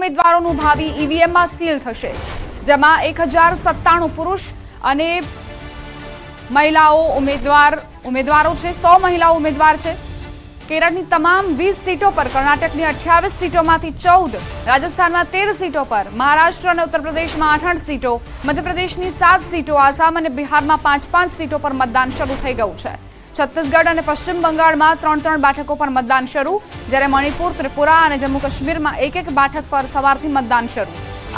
ઉમેદવારોનું ભાવિ ઈવીએમમાં સીલ થશે, જેમાં 1097 પુરુષ અને મહિલાઓ ઉમેદવારો છે। 100 મહિલાઓ ઉમેદવાર છે। केरळની તમામ 20 સીટો પર, કર્ણાટકની 28 સીટોમાંથી 14, રાજસ્થાનમાં 13 સીટો પર, મહારાષ્ટ્ર અને ઉત્તર પ્રદેશમાં 8 સીટો, મધ્યપ્રદેશની 7 સીટો, આસામ અને બિહારમાં 5 સીટો પર મતદાન શરૂ થઈ ગયું છે। છત્તીસગઢ અને પશ્ચિમ બંગાળમાં 3 બેઠકો પર મતદાન શરૂ, જ્યારે મણિપુર, ત્રિપુરા અને જમ્મુ કાશ્મીરમાં 1 બેઠક પર સવારથી મતદાન શરૂ।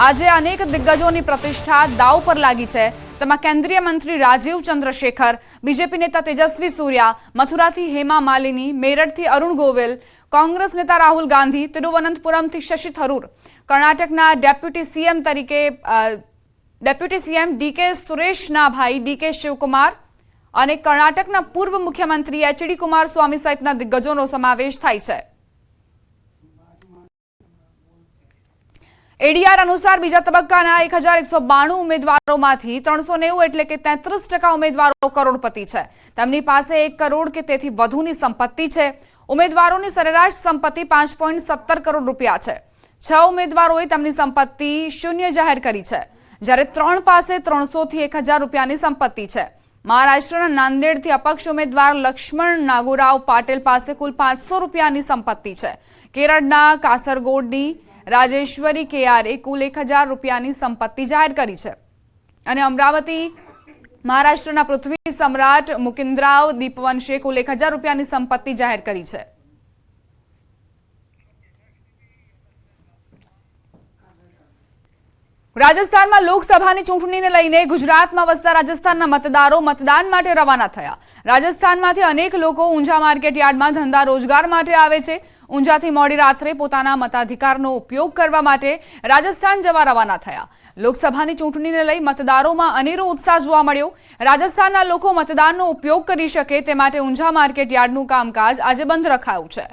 આજે અનેક દિગ્ગજોની પ્રતિષ્ઠા દાવ પર લાગી છે। તેમાં કેન્દ્રીય મંત્રી રાજીવ ચંદ્રશેખર, બીજેપી નેતા તેજસ્વી સૂર્યા, મથુરાથી હેમા માલિની, મેરઠથી અરુણ ગોવિલ, કોંગ્રેસ નેતા રાહુલ ગાંધી, તિરુવનંતપુરમથી શશી થરૂર, કર્ણાટકના ડેપ્યુટી સીએમ ડીકે સુરેશના ભાઈ ડીકે શિવકુમાર અને કર્ણાટકના પૂર્વ મુખ્યમંત્રી એચડી કુમારસ્વામી સહિતના દિગ્ગજોનો સમાવેશ થાય છે। एडीआर अनुसार बीजा तबक्काना 1192 उम्मीदवारोमांथी 390 એટલે કે 33% उम्मीदवारो करोड़पति છે। તેમની પાસે 1 કરોડ કે તેથી વધુની સંપત્તિ છે। ઉમેદવારોની સરેરાશ સંપત્તિ 5.17 કરોડ રૂપિયા છે। 6 ઉમેદવારોએ તેમની સંપત્તિ શૂન્ય જાહેર કરી છે, જ્યારે 3 પાસે 300 થી 1000 રૂપિયાની સંપત્તિ છે। મહારાષ્ટ્રના નાંદેડથી અપક્ષ ઉમેદવાર લક્ષ્મણ નાગોરાવ પાટેલ પાસે કુલ 500 રૂપિયાની સંપત્તિ છે। કેરળના કાસરગોડની राजेश्वरी केआरे कुल 1000 રૂપિયાની સંપત્તિ જાહેર કરી છે અને અમરાવતી મહારાષ્ટ્રના પૃથ્વી સમ્રાટ મુકિંદરાવ દીપવંશે કુલ 1000 રૂપિયાની સંપત્તિ જાહેર કરી છે। રાજસ્થાનમાં લોકસભાની ચૂંટણીને લઈને ગુજરાતમાં વસતા રાજસ્થાનના મતદારો મતદાન માટે રવાના થયા। રાજસ્થાનમાંથી અનેક લોકો ઊંઝા માર્કેટ યાર્ડમાં ધંધા રોજગાર માટે આવે છે। ઊંઝાથી મોડી રાત્રે પોતાના મતાધિકારનો ઉપયોગ કરવા માટે રાજસ્થાન જવા રવાના થયા। લોકસભાની ચૂંટણીને લઈ મતદારોમાં અનેરો ઉત્સાહ જોવા મળ્યો। રાજસ્થાનના લોકો મતદાનનો ઉપયોગ કરી શકે તે માટે ઊંઝા માર્કેટ યાર્ડનું કામકાજ આજે બંધ રખાયું છે।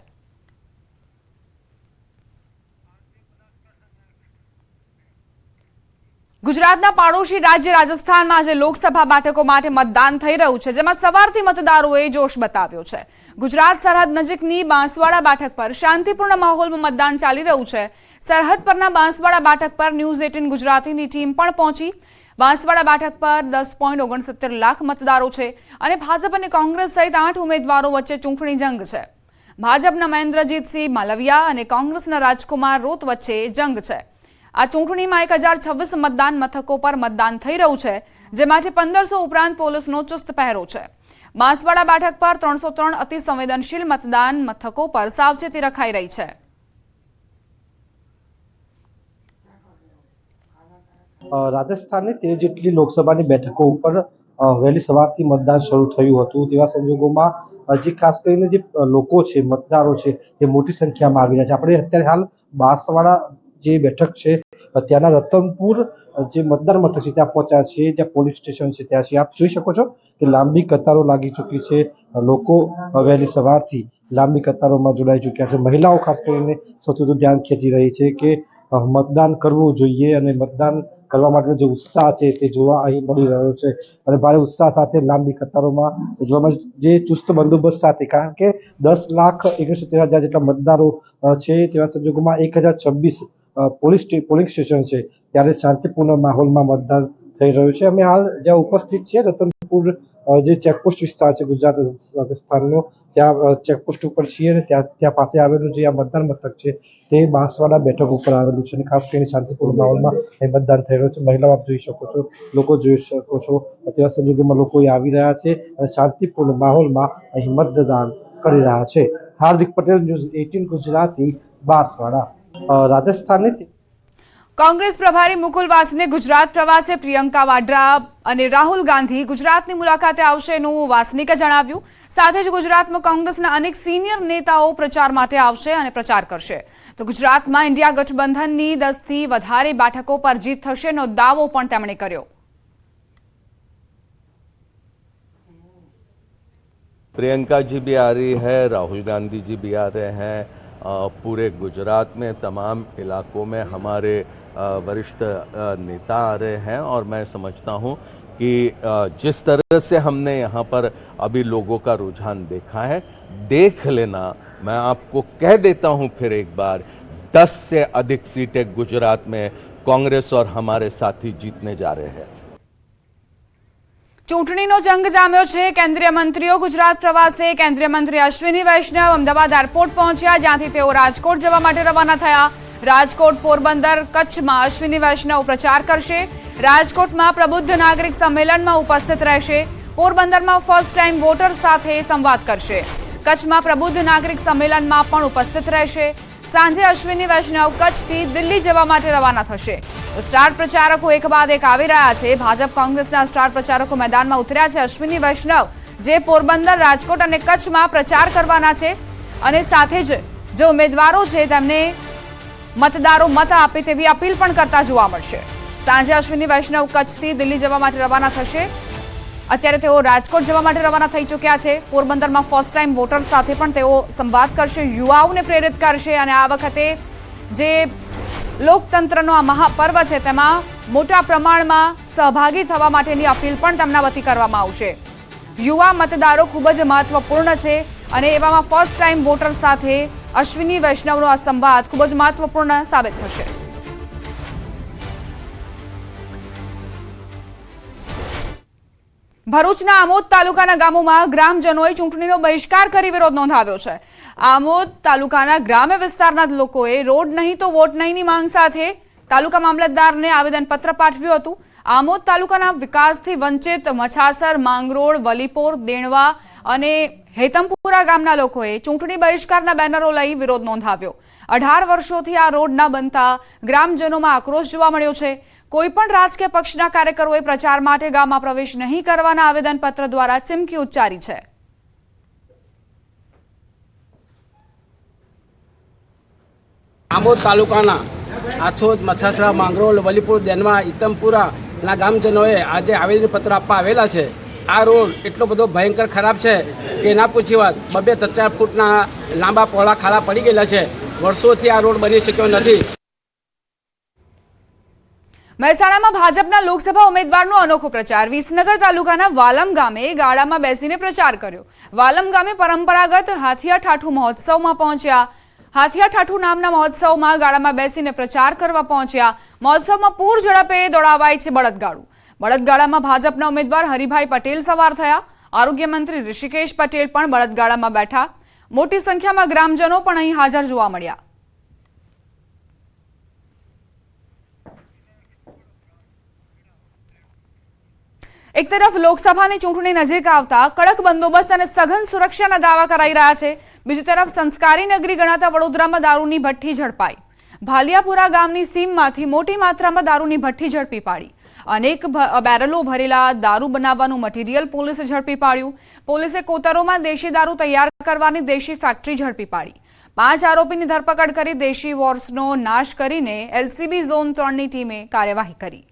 ગુજરાતના પાડોશી રાજ્ય રાજસ્થાનમાં આજે લોકસભા બેઠકો માટે મતદાન થઈ રહ્યું છે, જેમાં સવારથી મતદારોએ જોશ બતાવ્યો છે। ગુજરાત સરહદ નજીકની બાંસવાડા બેઠક પર શાંતિપૂર્ણ માહોલમાં મતદાન ચાલી રહ્યું છે। સરહદ પરના બાંસવાડા બેઠક પર ન્યૂઝ 18 ગુજરાતીની ટીમ પણ પહોંચી। બાંસવાડા બેઠક પર 10.69 લાખ મતદારો છે અને ભાજપ અને કોંગ્રેસ સહિત 8 ઉમેદવારો વચ્ચે ચૂંટણી જંગ છે। ભાજપના મહેન્દ્રજીતસિંહ માલવિયા અને કોંગ્રેસના રાજકુમાર રોત વચ્ચે જંગ છે। આ ચૂંટણીમાં 1026 મતદાન મથકો પર મતદાન થઈ રહ્યું છે, જે માટે 1500 ઉપરાંત પોલીસનો ચુસ્ત પહેરો છે। બાંસવાડા બેઠક પર 303 અતિ સંવેદનશીલ મતદાન મથકો પર સાવચેતી રખાઈ રહી છે। રાજસ્થાનની 13 જેટલી લોકસભાની બેઠકો ઉપર વહેલી સવારથી મતદાન શરૂ થયું હતું। તેવા સંજોગોમાં જે ખાસ કરીને જે લોકો છે, મતદારો છે, તે મોટી સંખ્યામાં આવી રહ્યા છે। આપણે અત્યારે હાલ બાંસવાડા જે બેઠક છે ત્યાંના રતનપુર જે મતદાર મથક છે ત્યાં પહોંચ્યા છીએ, ત્યાં પોલીસ સ્ટેશન છે ત્યાં છે। આપ જોઈ શકો છો કે લાંબી કતારો લાગી ચૂકી છે। લોકો વહેલી સવારથી લાંબી કતારોમાં જોડાઈ ચૂક્યા છે। મહિલાઓ ખાસ કરીને સૌથી વધુ ધ્યાન ખેંચી રહી છે કે મતદાન કરવું જોઈએ અને મતદાન કરવા માટેનો જે ઉત્સાહ છે તે જોવા અહીં મળી રહ્યો છે અને ભારે ઉત્સાહ સાથે લાંબી કતારોમાં જોવા જે ચુસ્ત બંદોબસ્ત સાથે, કારણ કે 10,69,000 જેટલા મતદારો છે તેવા સંજોગોમાં 1026 પોલિંગ સ્ટેશન છે, ત્યારે શાંતિપૂર્ણ માહોલમાં મતદાન થઈ રહ્યું છે। અમે હાલ જ્યાં ઉપસ્થિત છીએ રતનપુર જે ચેકપોસ્ટ વિસ્તાર છે ગુજરાત રાજસ્થાનનો, ત્યાં ચેકપોસ્ટ ઉપર છીએ અને ત્યાં પાસે આવેલું જે આ મતદાન મથક છે તે બાંસવાડા બેઠક ઉપર આવેલું છે અને ખાસ કરીને શાંતિપૂર્ણ માહોલમાં અહીં મતદાન થઈ રહ્યું છે। મહિલાઓ આપ જોઈ શકો છો, લોકો જોઈ શકો છો, તેવા સંજોગોમાં લોકો આવી રહ્યા છે અને શાંતિપૂર્ણ માહોલમાં અહીં મતદાન કરી રહ્યા છે। હાર્દિક પટેલ, ન્યૂઝ 18 ગુજરાતી, બાંસવાડા, રાજસ્થાનની। કોંગ્રેસ પ્રભારી મુકુલ વાસને ગુજરાત પ્રવાસે પ્રિયંકા વાડ્રા અને રાહુલ ગાંધી ગુજરાતની મુલાકાતે આવશેનું વાસનિકે જણાવ્યું। સાથે જ ગુજરાતમાં કોંગ્રેસના અનેક સિનિયર નેતાઓ પ્રચાર માટે આવશે અને પ્રચાર કરશે। તો ગુજરાતમાં ઇન્ડિયા ગઠબંધનની 10 થી વધારે બેઠકો પર જીત થશેનો દાવો પણ તેમણે કર્યો। प्रियंका जी भी आ रही है, राहुल गांधी जी भी आ रहे हैं। पूरे गुजरात में तमाम इलाकों में हमारे वरिष्ठ नेता आ रहे हैं और मैं समझता हूं कि जिस तरह से हमने यहाँ पर अभी लोगों का रुझान देखा है, देख लेना, मैं आपको कह देता हूं फिर एक बार, 10 से अधिक सीटें गुजरात में कांग्रेस और हमारे साथी जीतने जा रहे हैं। ચૂંટણીનો જંગ જામ્યો છે। કેન્દ્રીય મંત્રીઓ ગુજરાત પ્રવાસે। કેન્દ્રીય મંત્રી અશ્વિની વૈષ્ણવ અમદાવાદ એરપોર્ટ પહોંચ્યા, જ્યાંથી તેઓ રાજકોટ જવા માટે રવાના થયા। રાજકોટ, પોરબંદર, કચ્છમાં અશ્વિની વૈષ્ણવ પ્રચાર કરશે। રાજકોટમાં પ્રબુદ્ધ નાગરિક સંમેલનમાં ઉપસ્થિત રહેશે। પોરબંદરમાં ફર્સ્ટ ટાઈમ વોટર સાથે સંવાદ કરશે। કચ્છમાં પ્રબુદ્ધ નાગરિક સંમેલનમાં પણ ઉપસ્થિત રહેશે। સાંજે અશ્વિની વૈષ્ણવ કચ્છથી દિલ્હી જવા માટે રવાના થશે। સ્ટાર પ્રચારકો એક બાદ એક આવી રહ્યા છે। ભાજપ કોંગ્રેસના સ્ટાર પ્રચારકો મેદાનમાં ઉતર્યા છે। અશ્વિની વૈષ્ણવ જે પોરબંદર, રાજકોટ અને કચ્છમાં પ્રચાર કરવાના છે અને સાથે જ જે ઉમેદવારો છે તેમને મતદારો મત આપે તેવી અપીલ પણ કરતા જોવા મળશે। સાંજે અશ્વિની વૈષ્ણવ કચ્છથી દિલ્હી જવા માટે રવાના થશે। અત્યારે તેઓ રાજકોટ જવા માટે રવાના થઈ ચૂક્યા છે। પોરબંદરમાં ફર્સ્ટ ટાઈમ વોટર સાથે પણ તેઓ સંવાદ કરશે, યુવાઓને પ્રેરિત કરશે અને આ વખતે જે લોકતંત્રનો આ મહાપર્વ છે તેમાં મોટા પ્રમાણમાં સહભાગી થવા માટેની અપીલ પણ તેમના વતી કરવામાં આવશે। યુવા મતદારો ખૂબ જ મહત્વપૂર્ણ છે અને એવામાં ફર્સ્ટ ટાઈમ વોટર સાથે અશ્વિની વૈષ્ણવનો આ સંવાદ ખૂબ જ મહત્વપૂર્ણ સાબિત થશે। ભરૂચના આમોદ તાલુકાના ગામોમાં ગ્રામજનોએ ચૂંટણીનો બહિષ્કાર કરી વિરોધ નોંધાવ્યો છે। આમોદ તાલુકાના ગ્રામ્ય વિસ્તારના લોકોએ રોડ નહીં તો વોટ નહીંની માંગ સાથે તાલુકા મામલતદારને આવેદનપત્ર પાઠવ્યું હતું। આમોદ તાલુકાના વિકાસથી વંચિત મછાસર, માંગરોળ, વલીપોર, દેણવા અને હેતમપુરા ગામના લોકોએ ચૂંટણી બહિષ્કારના બેનરો લઈ વિરોધ નોંધાવ્યો। 18 વર્ષોથી આ રોડ ન બનતા ગ્રામજનોમાં આક્રોશ જોવા મળ્યો છે। કોઈ પણ રાજકીય પક્ષના કાર્યકરોએ પ્રચાર માટે ગામમાં પ્રવેશ નહીં કરવાના આવેદનપત્ર દ્વારા ચીમકી ઉચ્ચારી છે। આમોદ તાલુકાના આછોદ, મછાસરા, માંગરોળ, વલીપુર, દેનવા, ઈતમપુરાના ગામજનોએ આજે આવેદનપત્ર આપવા આવેલા છે। આ રોડ એટલો બધો ભયંકર ખરાબ છે કે ના પૂછી વાત। 2-4 ફૂટના લાંબા પહોળા ખાડા પડી ગયેલા છે। વર્ષોથી આ રોડ બની શક્યો નથી। મહેસાણામાં ભાજપના લોકસભા ઉમેદવારનો અનોખો પ્રચાર। વિસનગર તાલુકાના વાલમ ગામે ગાડામાં બેસીને પ્રચાર કર્યો। વાલમ ગામે પરંપરાગત હાથિયા ઠાઠુ મહોત્સવમાં પહોંચ્યા। હાથિયા ઠાઠુ નામના મહોત્સવમાં ગાડામાં બેસીને પ્રચાર કરવા પહોંચ્યા। મહોત્સવમાં પૂર ઝડપે દોડાવાય છે બળદગાડું। બળદગાડામાં ભાજપના ઉમેદવાર હરિભાઈ પટેલ સવાર થયા। આરોગ્ય મંત્રી ઋષિકેશ પટેલ પણ બળદગાડામાં બેઠા। મોટી સંખ્યામાં ગ્રામજનો પણ અહીં હાજર જોવા મળ્યા। એક તરફ લોકસભાની ચૂંટણી નજીક આવતા કડક બંદોબસ્ત અને સઘન સુરક્ષાના દાવા કરાઈ રહ્યા છે। બીજી તરફ સંસ્કારી નગરી ગણાતા વડોદરામાં દારૂની ભઠ્ઠી ઝડપાઈ। ભાલિયાપુરા ગામની સીમમાંથી મોટી માત્રામાં દારૂની ભઠ્ઠી ઝડપી પાડી। અનેક બેરલો ભરેલા દારૂ બનાવવાનું મટીરિયલ પોલીસે ઝડપી પાડ્યું। પોલીસે કોતરોમાં દેશી દારૂ તૈયાર કરવાની દેશી ફેક્ટરી ઝડપી પાડી। 5 આરોપીની ધરપકડ કરી દેશી વોર્સનો નાશ કરીને એલસીબી ઝોન 3ની ટીમે કાર્યવાહી કરી।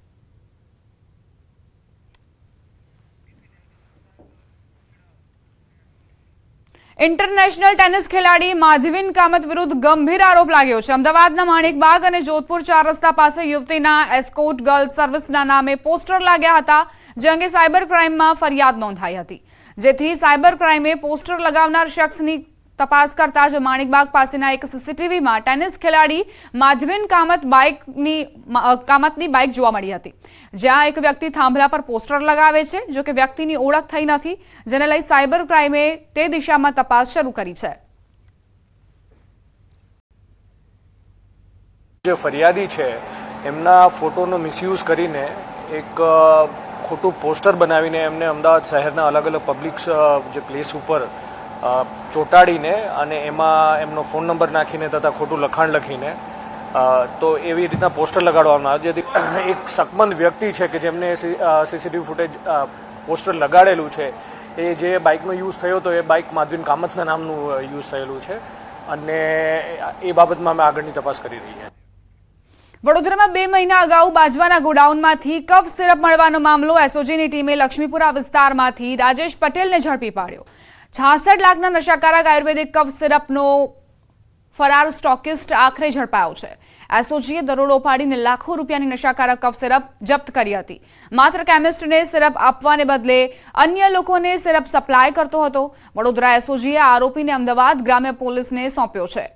ઇન્ટરનેશનલ ટેનિસ ખેલાડી માધવીન કામત વિરુદ્ધ ગંભીર આરોપ લાગ્યો છે। અમદાવાદના માણેકબાગ અને જોધપુર 4 રસ્તા પાસે યુવતીના એસ્કોર્ટ ગર્લ સર્વિસના નામે પોસ્ટર લાગ્યા હતા, જે અંગે સાયબર ક્રાઇમમાં ફરિયાદ નોંધાઈ હતી, જેથી સાયબર ક્રાઇમે પોસ્ટર લગાવનાર શખ્સની તપાસ કરતા જ માણેકબાગ પાસેના એક સીસીટીવીમાં ટેનિસ ખેલાડી માધવીન કામતની બાઇક જોવા મળી હતી, જ્યાં એક વ્યક્તિ થાંભલા પર પોસ્ટર લગાવે છે। જો કે વ્યક્તિની ઓળખ થઈ નથી, જેને લઈ સાયબર ક્રાઇમે તે દિશામાં તપાસ શરૂ કરી છે। જે ફરિયાદી છે એમના ફોટોનો મિસયુઝ કરીને એક ખોટું પોસ્ટર બનાવીને એમને અમદાવાદ શહેરના અલગ અલગ પબ્લિક જે પ્લેસ ઉપર ચોંટાડીને અને એમાં એમનો ફોન નંબર નાખીને તથા ખોટું લખાણ લખીને તો એવી રીતના પોસ્ટર લગાડવામાં આવે, જેથી એક શકમંદ વ્યક્તિ છે કે જેમને સીસીટીવી ફૂટેજ પોસ્ટર લગાડેલું છે, એ જે બાઇકનો યુઝ થયો હતો એ બાઇક માધવીન કામતના નામનું યુઝ થયેલું છે અને એ બાબતમાં અમે આગળની તપાસ કરી રહી છીએ। વડોદરામાં 2 મહિના અગાઉ બાજવાના ગોડાઉનમાંથી કફ સિરપ મળવાનો મામલો। એસઓજીની ટીમે લક્ષ્મીપુરા વિસ્તારમાંથી રાજેશ પટેલને ઝડપી પાડ્યો। 66 લાખના નશાકારક આયુર્વેદિક કફ સિરપનો ફરાર સ્ટોકિસ્ટ આખરે ઝડપાયો છે। એસઓજીએ દરોડો પાડીને લાખો રૂપિયાની નશાકારક કફ સિરપ જપ્ત કરી હતી। માત્ર કેમિસ્ટને સિરપ આપવાને બદલે અન્ય લોકોને સિરપ સપ્લાય કરતો હતો। વડોદરા એસઓજીએ આરોપીને અમદાવાદ ગ્રામ્ય પોલીસને સોંપ્યો છે।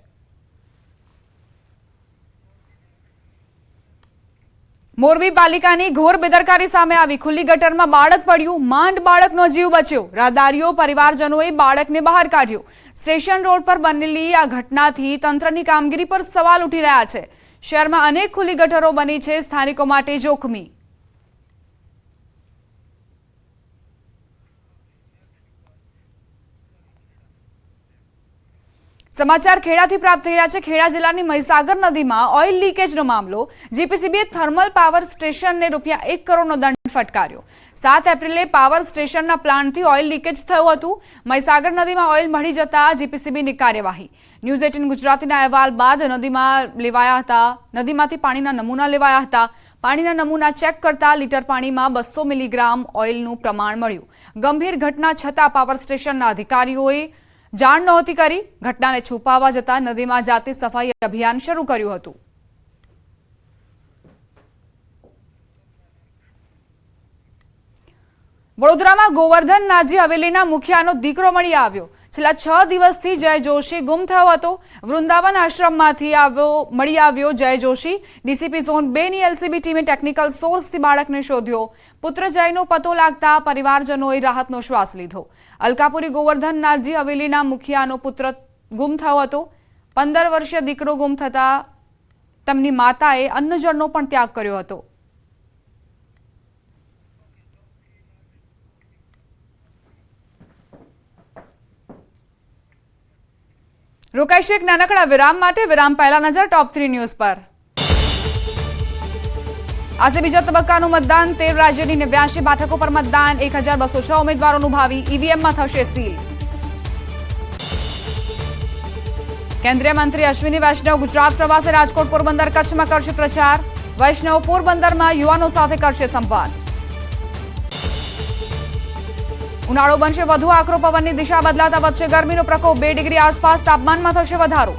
મોરબી પાલિકાની ઘોર બેદરકારી સામે આવી. ખુલ્લી ગટરમાં બાળક પડ્યું, માંડ બાળકનો જીવ બચ્યો. રાહદારીઓ પરિવારજનોએ બાળકને બહાર કાઢ્યું. સ્ટેશન રોડ પર બનેલી આ ઘટનાથી તંત્રની કામગીરી પર સવાલ ઉઠી રહ્યા છે. શહેરમાં અનેક ખુલ્લી ગટરો બની છે, સ્થાનિકો માટે જોખમી. સમાચાર ખેડાથી પ્રાપ્ત થઈ રહ્યા છે. ખેડા જિલ્લાની મહીસાગર નદીમાં ઓઇલ લીકેજનો મામલો. જીપીસીબીએ થર્મલ પાવર સ્ટેશનને રૂપિયા 1 કરોડનો દંડ ફટકાર્યો. 7 એપ્રિલે પાવર સ્ટેશનના પ્લાન્ટથી ઓઇલ લીકેજ થયું હતું. મહીસાગર નદીમાં ઓઇલ મળી જતા જીપીસીબીની કાર્યવાહી. ન્યૂઝ 18 ગુજરાતીના અહેવાલ બાદ નદીમાંથી પાણીના નમૂના લેવાયા હતા. પાણીના નમૂના ચેક કરતા લીટર પાણીમાં 200 મિલીગ્રામ ઓઇલનું પ્રમાણ મળ્યું. ગંભીર ઘટના છતાં પાવર સ્ટેશનના અધિકારીઓએ જાણ નહોતી કરી. ઘટનાને છુપાવવા જતા નદીમાં જાતે સફાઈ અભિયાન શરૂ કર્યું હતું. વડોદરામાં ગોવર્ધન નાજી હવેલીના મુખિયાનો દીકરો મળી આવ્યો. છેલ્લા 6 દિવસથી જય જોશી ગુમ થયો હતો. વૃંદાવન આશ્રમમાંથી મળી આવ્યો જય જોશી. ડીસીપી ઝોન 2 ની એલસીબી ટીમે ટેકનિકલ સોર્સથી બાળકને શોધ્યો. પુત્ર જયનો પતો લાગતા પરિવારજનોએ રાહતનો શ્વાસ લીધો. અલકાપુરી ગોવર્ધન નાજી હવેલીના મુખિયાનો પુત્ર ગુમ થયો હતો. 15 વર્ષીય દીકરો ગુમ થતા તેમની માતાએ અન્નજળનો પણ ત્યાગ કર્યો હતો. રોકાઈશું એક નાનકડા વિરામ માટે. વિરામ પહેલા નજર ટોપ 3 ન્યૂઝ પર. આજે બીજા તબક્કાનું મતદાન. 13 રાજ્યની 89 બેઠકો પર મતદાન. 1206 ઉમેદવારોનું ભાવિ ઈવીએમમાં થશે સીલ. કેન્દ્રીય મંત્રી અશ્વિની વૈષ્ણવ ગુજરાત પ્રવાસે. રાજકોટ, પોરબંદર, કચ્છમાં કરશે પ્રચાર. વૈષ્ણવ પોરબંદરમાં યુવાનો સાથે કરશે સંવાદ. ઉનાળો બનશે વધુ આકરો. પવનની દિશા બદલાતા વધશે ગરમીનો પ્રકોપ. 2 ડિગ્રી આસપાસ તાપમાનમાં થશે વધારો.